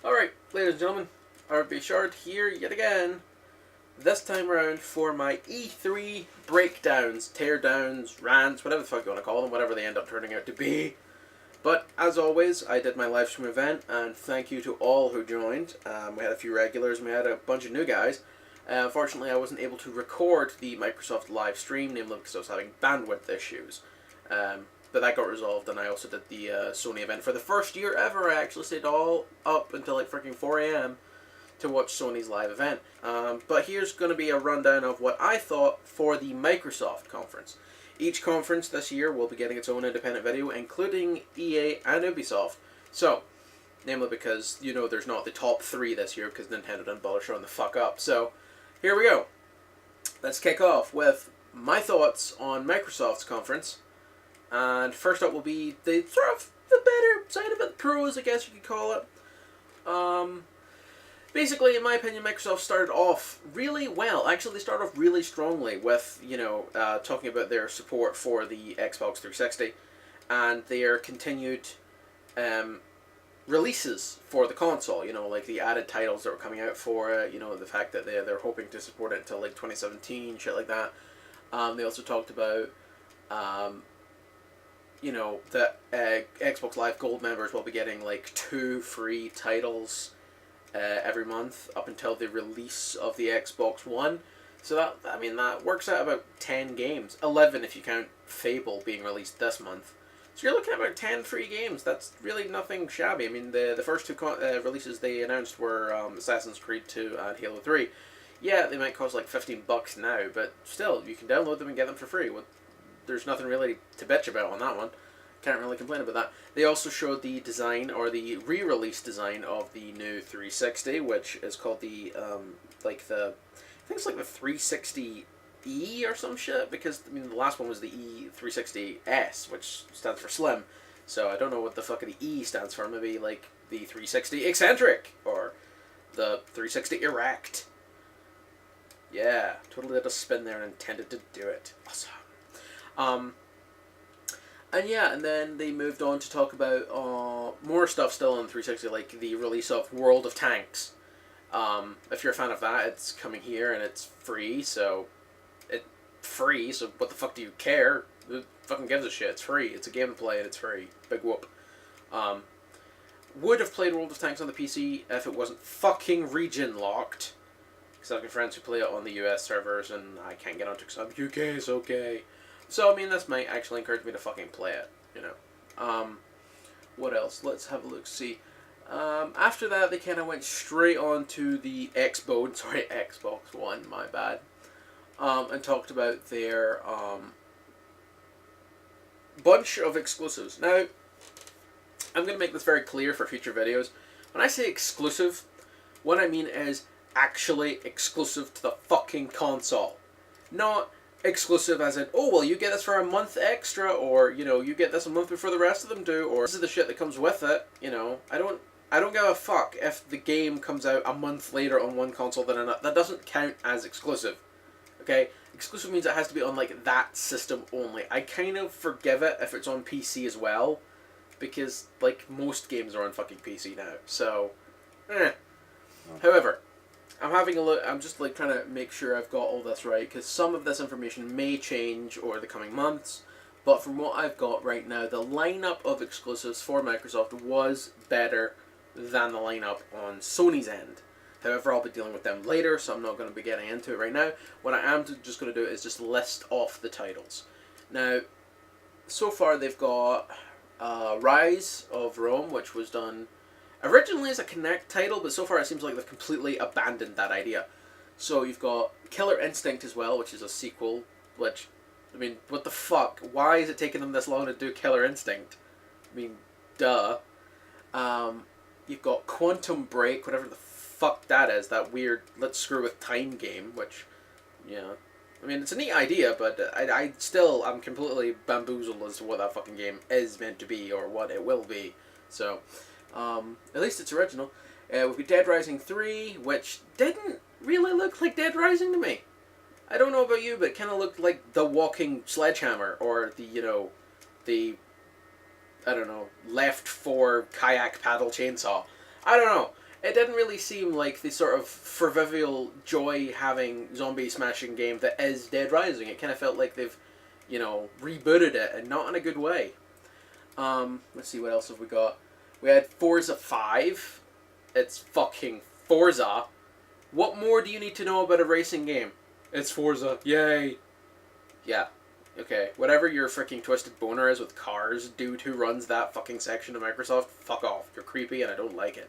Alright, ladies and gentlemen, RB Shard here yet again. This time around for my E3 breakdowns, teardowns, rants, whatever the fuck you want to call them, whatever they end up turning out to be. But as always, I did my live stream event, and thank you to all who joined. We had a few regulars, and we had a bunch of new guys. Unfortunately, I wasn't able to record the Microsoft live stream, namely because I was having bandwidth issues. But that got resolved, and I also did the Sony event. For the first year ever, I actually stayed all up until like freaking 4 a.m. to watch Sony's live event. But here's going to be a rundown of what I thought for the Microsoft conference. Each conference this year will be getting its own independent video, including EA and Ubisoft. So, namely because, you know, there's not the top 3 this year because Nintendo didn't bother showing the fuck up. So, here we go. Let's kick off with my thoughts on Microsoft's conference. And first up will be the sort of the better side of it, pros, I guess you could call it. Basically, in my opinion, Microsoft started off really well. Actually, they started off really strongly with, talking about their support for the Xbox 360 and their continued releases for the console. You know, like the added titles that were coming out for it. You know, the fact that they're hoping to support it until like 2017, shit like that. They also talked about that Xbox Live Gold members will be getting like 2 free titles every month up until the release of the Xbox One. So that works out about 10 games. 11 if you count Fable being released this month. So you're looking at about 10 free games. That's really nothing shabby. I mean, the first 2 releases they announced were Assassin's Creed 2 and Halo 3. Yeah, they might cost like $15 now, but still, you can download them and get them for free. There's nothing really to bitch about on that one. Can't really complain about that. They also showed the design, or the re-release design, of the new 360, which is called the, I think it's like the 360E or some shit, because, I mean, the last one was the E360S, which stands for Slim. So I don't know what the fuck the E stands for. Maybe, like, the 360 Eccentric, or the 360 Erect. Yeah, totally did a spin there and intended to do it. Awesome. And then they moved on to talk about more stuff still on 360, like the release of World of Tanks. If you're a fan of that, it's coming here and it's free, so what the fuck do you care? Who fucking gives a shit? It's free. It's a game to play and it's free. Big whoop. Would have played World of Tanks on the PC if it wasn't fucking region locked. Because I've got friends who play it on the US servers and I can't get onto it because I'm UK, so okay. So, I mean, this might actually encourage me to fucking play it, you know. What else? Let's have a look, see. After that, they kind of went straight on to the Xbox One, my bad. And talked about their bunch of exclusives. Now, I'm going to make this very clear for future videos. When I say exclusive, what I mean is actually exclusive to the fucking console. Not exclusive as in, oh, well, you get this for a month extra, or, you know, you get this a month before the rest of them do, or this is the shit that comes with it, you know. I don't give a fuck if the game comes out a month later on one console than another. That doesn't count as exclusive, okay? Exclusive means it has to be on, like, that system only. I kind of forgive it if it's on PC as well, because, like, most games are on fucking PC now, so, However, I'm having a look. I'm just like trying to make sure I've got all this right, because some of this information may change over the coming months. But from what I've got right now, the lineup of exclusives for Microsoft was better than the lineup on Sony's end. However, I'll be dealing with them later, so I'm not going to be getting into it right now. What I am just going to do is just list off the titles. Now, so far they've got Rise of Rome, which was done originally as a Kinect title, but so far it seems like they've completely abandoned that idea. So you've got Killer Instinct as well, which is a sequel, which, I mean, what the fuck? Why is it taking them this long to do Killer Instinct? I mean, duh. You've got Quantum Break, whatever the fuck that is, that weird let's screw with time game, which, yeah. I mean, it's a neat idea, but I'm completely bamboozled as to what that fucking game is meant to be, or what it will be. So, at least it's original. We've got Dead Rising 3, which didn't really look like Dead Rising to me. I don't know about you, but it kind of looked like the walking sledgehammer, or the Left 4 kayak paddle chainsaw. I don't know. it didn't really seem like the sort of fervival joy-having zombie-smashing game that is Dead Rising. It kind of felt like they've, rebooted it, and not in a good way. Let's see, what else have we got? We had Forza 5. It's fucking Forza. What more do you need to know about a racing game? It's Forza. Yay. Yeah. Okay. Whatever your freaking twisted boner is with cars, dude who runs that fucking section of Microsoft, fuck off. You're creepy and I don't like it.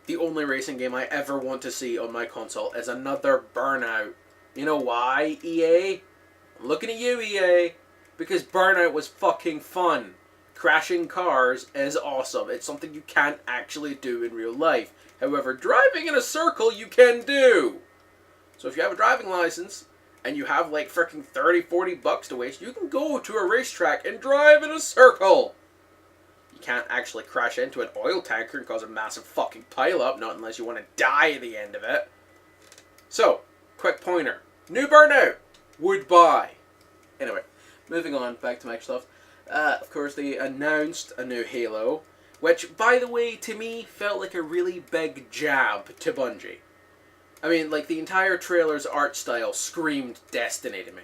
The only racing game I ever want to see on my console is another Burnout. You know why, EA? I'm looking at you, EA. Because Burnout was fucking fun. Crashing cars is awesome. It's something you can't actually do in real life. However, driving in a circle you can do. So if you have a driving license and you have like freaking 30, 40 bucks to waste, you can go to a racetrack and drive in a circle. You can't actually crash into an oil tanker and cause a massive fucking pileup, not unless you want to die at the end of it. So, quick pointer. New Burnout would buy. Anyway, moving on back to Microsoft. Of course, they announced a new Halo, which, by the way, to me, felt like a really big jab to Bungie. I mean, like, the entire trailer's art style screamed Destiny to me.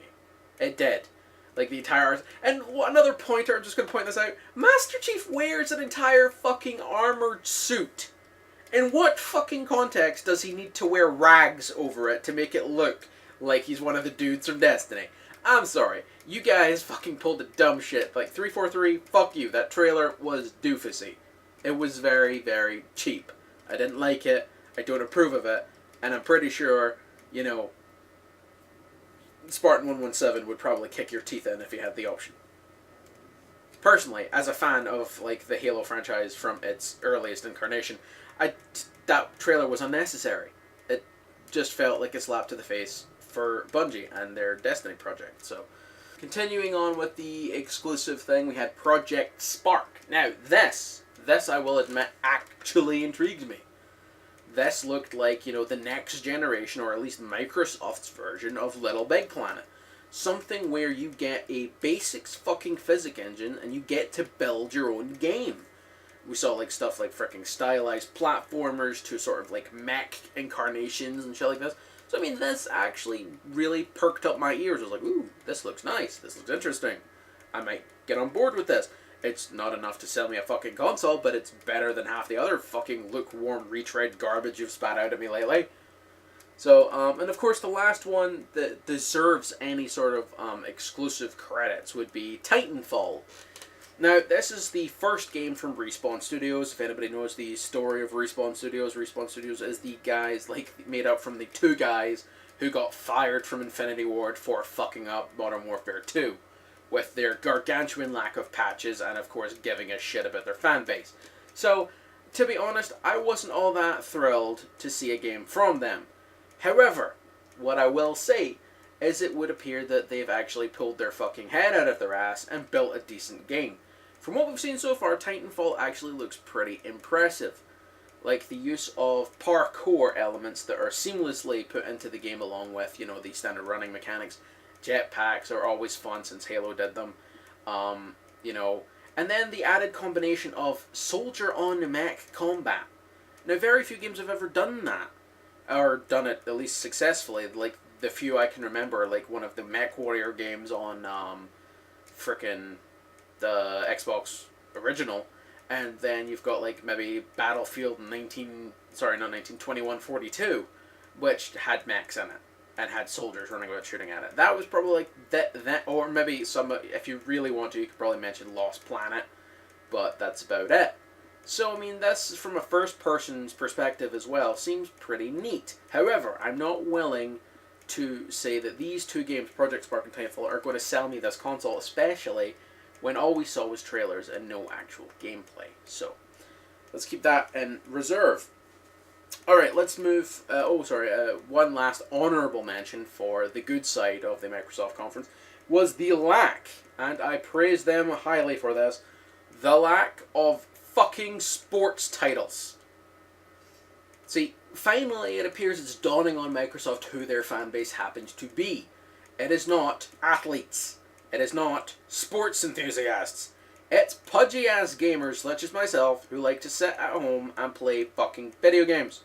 It did. Like, the entire art... And another pointer, I'm just going to point this out. Master Chief wears an entire fucking armored suit. In what fucking context does he need to wear rags over it to make it look like he's one of the dudes from Destiny? I'm sorry. You guys fucking pulled the dumb shit. Like, 343, fuck you. That trailer was doofusy. It was very, very cheap. I didn't like it. I don't approve of it. And I'm pretty sure, Spartan 117 would probably kick your teeth in if you had the option. Personally, as a fan of, like, the Halo franchise from its earliest incarnation, that trailer was unnecessary. It just felt like a slap to the face for Bungie and their Destiny project. So, continuing on with the exclusive thing, we had Project Spark. Now, this I will admit actually intrigues me. This looked like, the next generation, or at least Microsoft's version of Little Big Planet. Something where you get a basics fucking physics engine and you get to build your own game. We saw like stuff like freaking stylized platformers to sort of like mech incarnations and shit like this. So I mean, this actually really perked up my ears. I was like, ooh, this looks nice. This looks interesting. I might get on board with this. It's not enough to sell me a fucking console, but it's better than half the other fucking lukewarm retread garbage you've spat out at me lately. So, and of course the last one that deserves any sort of exclusive credits would be Titanfall. Now, this is the first game from Respawn Studios. If anybody knows the story of Respawn Studios is the guys, like, made up from the two guys who got fired from Infinity Ward for fucking up Modern Warfare 2. With their gargantuan lack of patches and, of course, giving a shit about their fan base. So, to be honest, I wasn't all that thrilled to see a game from them. However, what I will say is it would appear that they've actually pulled their fucking head out of their ass and built a decent game. From what we've seen so far, Titanfall actually looks pretty impressive. Like the use of parkour elements that are seamlessly put into the game along with, the standard running mechanics. Jetpacks are always fun since Halo did them. And then the added combination of soldier-on-mech combat. Now, very few games have ever done that. Or done it, at least successfully. Like, the few I can remember, like one of the Mech Warrior games on frickin' the Xbox original, and then you've got like maybe Battlefield 2142, which had mechs in it and had soldiers running about shooting at it. That was probably like that, or maybe some. If you really want to, you could probably mention Lost Planet, but that's about it. So I mean, this from a first person's perspective as well seems pretty neat. However, I'm not willing to say that these two games, Project Spark and Titanfall, are going to sell me this console, especially when all we saw was trailers and no actual gameplay. So, let's keep that in reserve. Alright, let's move... one last honourable mention for the good side of the Microsoft conference was the lack, and I praise them highly for this, the lack of fucking sports titles. See, finally it appears it's dawning on Microsoft who their fan base happens to be. It is not athletes. It is not sports enthusiasts. It's pudgy ass gamers such as myself who like to sit at home and play fucking video games.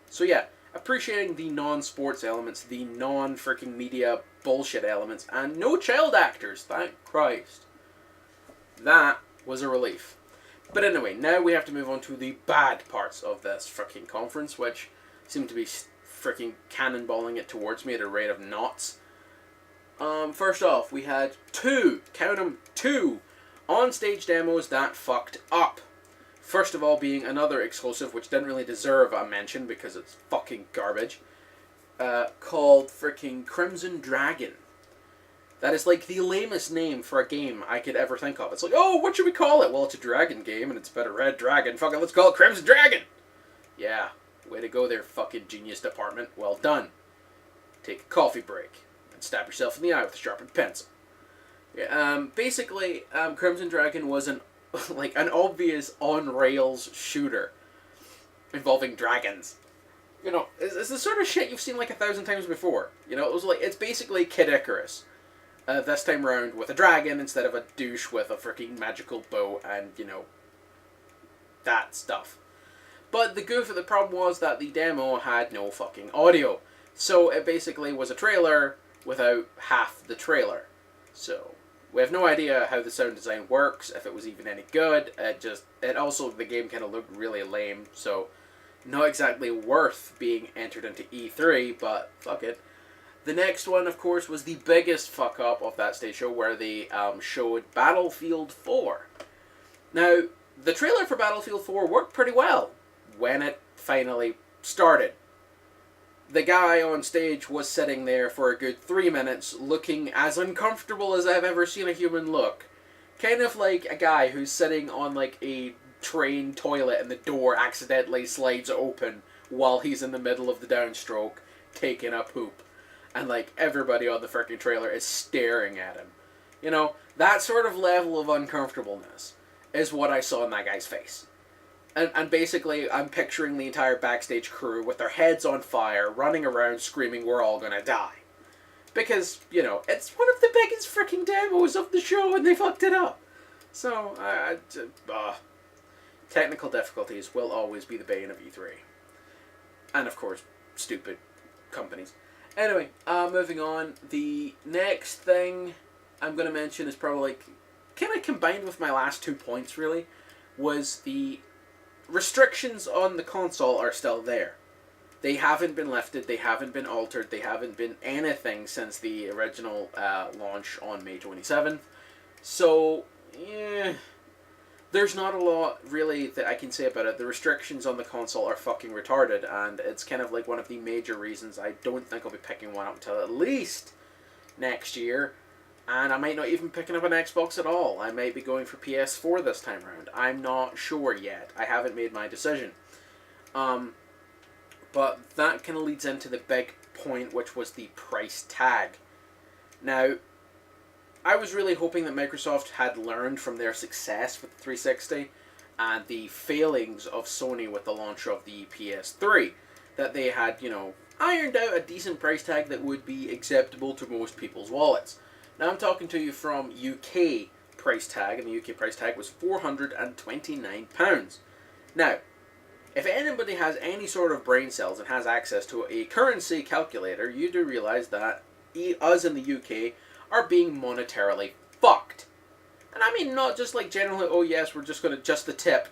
So yeah, appreciating the non-sports elements, the non-freaking media bullshit elements, and no child actors, thank Christ. That was a relief. But anyway, now we have to move on to the bad parts of this freaking conference, which seem to be freaking cannonballing it towards me at a rate of knots. First off, we had count 'em, two on-stage demos that fucked up. First of all being another exclusive, which didn't really deserve a mention because it's fucking garbage, called freaking Crimson Dragon. That is like the lamest name for a game I could ever think of. It's like, oh, what should we call it? Well, it's a dragon game and it's about a red dragon. Fuck it, let's call it Crimson Dragon! Yeah, way to go there, fucking genius department. Well done. Take a coffee break and stab yourself in the eye with a sharpened pencil. Yeah, basically, Crimson Dragon was an obvious on-rails shooter involving dragons. You know, it's the sort of shit you've seen like 1,000 times before. You know, it's basically Kid Icarus. This time round with a dragon instead of a douche with a freaking magical bow and, you know, that stuff. But the problem was that the demo had no fucking audio. So it basically was a trailer without half the trailer. So we have no idea how the sound design works, if it was even any good. The game kind of looked really lame, so not exactly worth being entered into E3, but fuck it. The next one, of course, was the biggest fuck up of that stage show, where they showed Battlefield 4. Now, the trailer for Battlefield 4 worked pretty well when it finally started. The guy on stage was sitting there for a good 3 minutes, looking as uncomfortable as I've ever seen a human look. Kind of like a guy who's sitting on like a train toilet and the door accidentally slides open while he's in the middle of the downstroke, taking a poop. And like everybody on the freaking trailer is staring at him. You know, that sort of level of uncomfortableness is what I saw in that guy's face. And basically, I'm picturing the entire backstage crew with their heads on fire, running around screaming, "We're all gonna die." Because, you know, it's one of the biggest freaking demos of the show and they fucked it up. So, technical difficulties will always be the bane of E3. And of course, stupid companies. Anyway, moving on. The next thing I'm going to mention is probably kind of combined with my last 2 points, really, was the restrictions on the console are still there. They haven't been lifted, they haven't been altered, they haven't been anything since the original launch on May 27th. So, yeah, there's not a lot really that I can say about it. The restrictions on the console are fucking retarded, and it's kind of like one of the major reasons I don't think I'll be picking one up until at least next year. And I might not even picking up an Xbox at all. I might be going for PS4 this time around. I'm not sure yet. I haven't made my decision. But that kind of leads into the big point, which was the price tag. Now, I was really hoping that Microsoft had learned from their success with the 360 and the failings of Sony with the launch of the PS3. That they had, you know, ironed out a decent price tag that would be acceptable to most people's wallets. Now I'm talking to you from UK price tag, and the UK price tag was £429. Now, if anybody has any sort of brain cells and has access to a currency calculator, you do realise that us in the UK are being monetarily fucked. And I mean not just like generally, oh yes, we're just going to just the tip.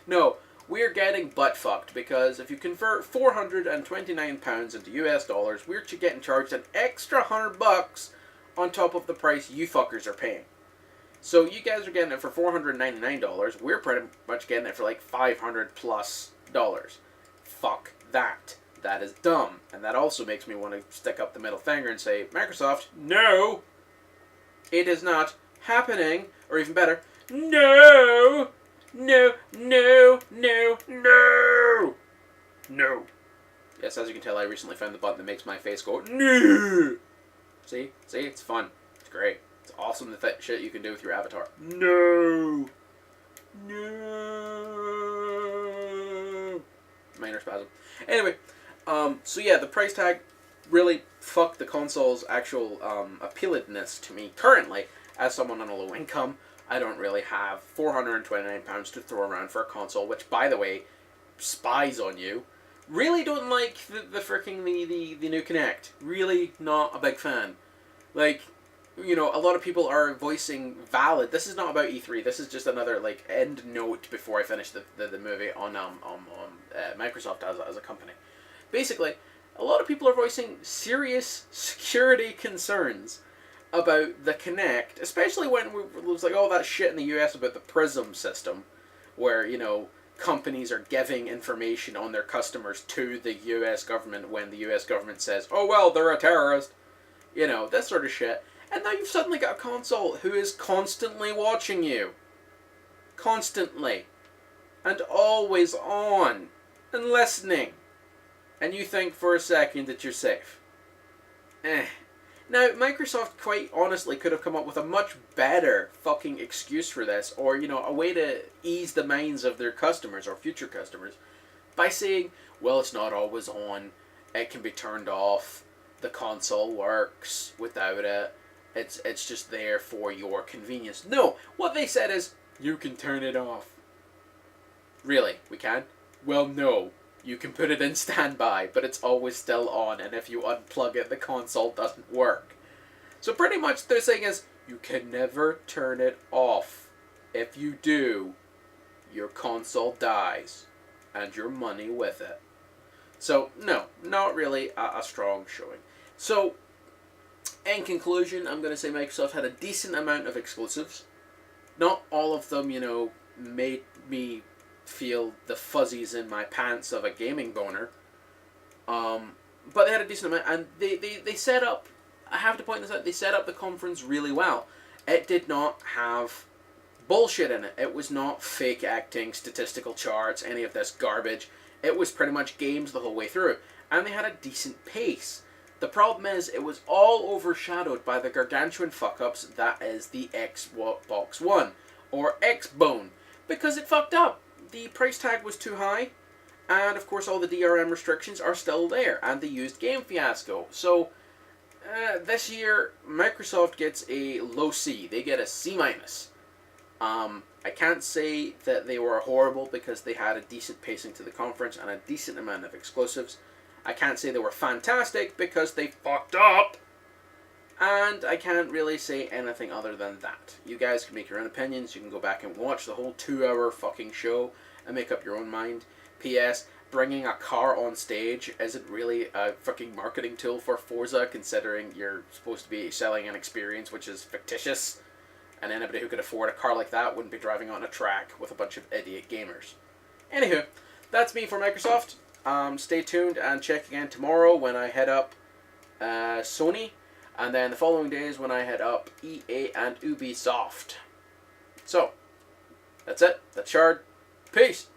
No, we're getting butt fucked, because if you convert £429 into US dollars, we're getting charged an extra $100 on top of the price you fuckers are paying. So you guys are getting it for $499, we're pretty much getting it for like $500+ dollars. Fuck that. That is dumb. And that also makes me want to stick up the middle finger and say, Microsoft, no! It is not happening. Or even better, no! No, no, no, no! No. Yes, as you can tell, I recently found the button that makes my face go, no! See? It's fun. It's great. It's awesome the shit you can do with your avatar. No! No! Minor spasm. Anyway, so yeah, the price tag really fucked the console's actual appealedness to me currently, as someone on a low income, I don't really have £429 to throw around for a console, which, by the way, spies on you. Really don't like the freaking the new Kinect. Really not a big fan. Like, you know, a lot of people are voicing valid. This is not about E3. This is just another like end note before I finish the movie on Microsoft as a company. Basically, a lot of people are voicing serious security concerns about the Kinect, especially when it was like all that shit in the US about the PRISM system, where, you know, companies are giving information on their customers to the US government when the US government says, oh well, they're a terrorist. You know, that sort of shit. And now you've suddenly got a console who is constantly watching you. Constantly. And always on. And listening. And you think for a second that you're safe. Now, Microsoft quite honestly could have come up with a much better fucking excuse for this, or, you know, a way to ease the minds of their customers, or future customers, by saying, well, it's not always on, it can be turned off, the console works without it, it's just there for your convenience. No, what they said is, you can turn it off. Really? We can? Well, no. You can put it in standby, but it's always still on, and if you unplug it, the console doesn't work. So pretty much they're saying is, you can never turn it off. If you do, your console dies, and your money with it. So, no, not really a strong showing. So, in conclusion, I'm going to say Microsoft had a decent amount of exclusives. Not all of them, you know, made me feel the fuzzies in my pants of a gaming boner. But they had a decent amount, and they set up, I have to point this out, they set up the conference really well. It did not have bullshit in it. It was not fake acting, statistical charts, any of this garbage. It was pretty much games the whole way through. And they had a decent pace. The problem is, it was all overshadowed by the gargantuan fuck-ups that is the Xbox One, or Xbone, because it fucked up. The price tag was too high, and of course all the DRM restrictions are still there, and the used game fiasco. So, this year, Microsoft gets a low C. They get a C-. I can't say that they were horrible because they had a decent pacing to the conference and a decent amount of exclusives. I can't say they were fantastic because they fucked up. And I can't really say anything other than that. You guys can make your own opinions. You can go back and watch the whole 2-hour fucking show and make up your own mind. P.S. Bringing a car on stage isn't really a fucking marketing tool for Forza, considering you're supposed to be selling an experience which is fictitious. And anybody who could afford a car like that wouldn't be driving on a track with a bunch of idiot gamers. Anywho, that's me for Microsoft. Stay tuned and check again tomorrow when I head up Sony. And then the following days when I head up EA and Ubisoft. So, that's it. That's Shard. Peace.